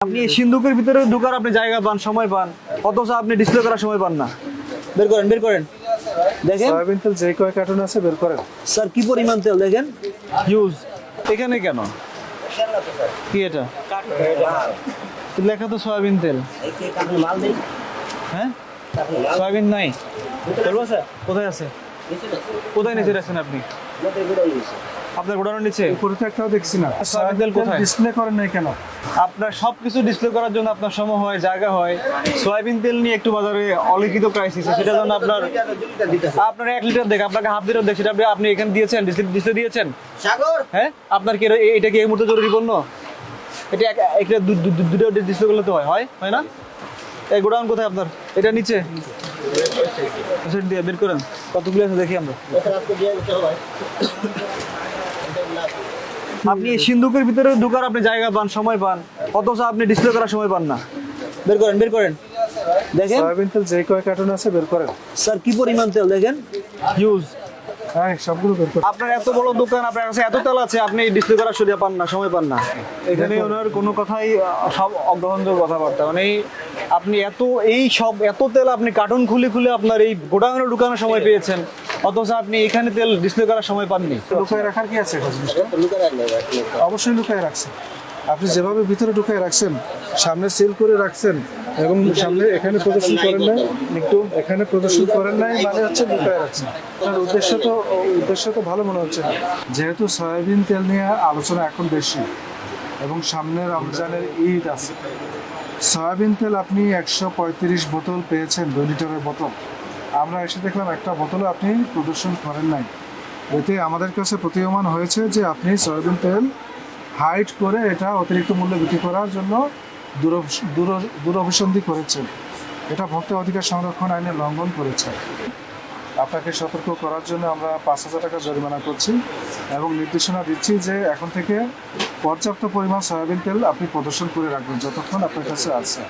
আপনি এই সিন্ধুকের ভিতরে ঢোকার আপনি জায়গা পান, সময় পান, অথচ আপনি ডিসপ্লে করার সময় পান না। বের করেন, বের করেন, দেখেন সয়াবিন তেল যে কয় কার্টুন আছে বের করেন। স্যার কি পরিমাণ তেল দেখেন, হিউজ। এখানে কেন, কি এটা লেখা তো সয়াবিন তেল? হ্যাঁ, সয়াবিন নাই। তেল আছে কোথায়? আছে কোথায় নিচে রাখছেন আপনি? আপনার গোডাউনের নিচে? উপরে তো একটাও দেখছি না। সয়াবিন তেল কোথায়? ডিসপ্লে করেন নাই কেন? আপনার সবকিছু ডিসপ্লে করার জন্য আপনার সময় হয়, জায়গা হয়। সয়াবিন তেল নিয়ে একটু বাজারে অলিখিত ক্রাইসিস, সেটার জন্য আপনার 1 লিটার দেখ, আপনাকে হাফ লিটার দেখ, সেটা আপনি এখানে দিয়েছেন, ডিসপ্লে দিয়েছেন। হ্যাঁ, আপনার কি এটা কি এই মুহূর্তে জরুরি পণ্য? এটা একটা দুটো ডিসপ্লে করলে তো হয় না? এই গোডাউন কোথায় আপনার? এটা নিচে দিয়ে বের করেন, কতগুলো আছে দেখি আমরা। আপনি এই সিন্ধুকের ভিতরে ঢোকার আপনি জায়গা পান, সময় পান, অথচ আপনি ডিসপ্লে করার সময় পান না। বের করেন, বের করেন, দেখেন সয়াবিন তেল যে কয় কার্টুন আছে বের করেন। স্যার কি পরিমাণ তেল দেখেন, হিউজ। হ্যাঁ, সবগুলো বের করেন। আপনার এত বড় দোকান, আপনার কাছে এত তেল আছে, আপনি ডিসপ্লে করার সুবিধা পান না, সময় পান না। এখানে ওনার কোনো কথাই সব অগ্রহণযোগ্য কথাবার্তা, মানে আপনি এত তেল আপনি কার্টুন খুলে খুলে আপনার এই গোডাউনে ঢুকানোর সময় পেয়েছেন, অথচ আপনি এখানে তেল ডিসপ্লে করার সময় পাননি। লুকায় রাখার কি আছে? অবশ্যই লুকায় রাখছেন। আপনি যেভাবে ভিতরে ঢুকায় রাখছেন, সামনে সিল করে রাখছেন এবং সামনে এখানে প্রদর্শন করেন নাই, এখানে প্রদর্শন করেন নাই মানে হচ্ছে লুকায় রাখছেন। আপনার উদ্দেশ্য তো ভালো মনে হচ্ছে না। যেহেতু সয়াবিন তেল নিয়ে আলোচনা এখন বেশি এবং সামনের রমজানের ঈদ আছে, সয়াবিন তেল আপনি 135 বোতল পেয়েছেন, 2 লিটারের বোতল। আমরা এসে দেখলাম একটা বোতলও আপনি প্রদর্শন করেন নাই। এতে আমাদের কাছে প্রতীয়মান হয়েছে যে আপনি সয়াবিন তেল হাইড করে এটা অতিরিক্ত মূল্যে বিক্রি করার জন্য দুরভিসন্ধি করেছেন। এটা ভোক্তা অধিকার সংরক্ষণ আইনের লঙ্ঘন করেছে। আপনাকে সতর্ক করার জন্য আমরা 5,000 টাকা জরিমানা করছি এবং নির্দেশনা দিচ্ছি যে এখন থেকে পর্যাপ্ত পরিমাণ সয়াবিন তেল আপনি প্রদর্শন করে রাখবেন যতক্ষণ আপনার কাছে আছে।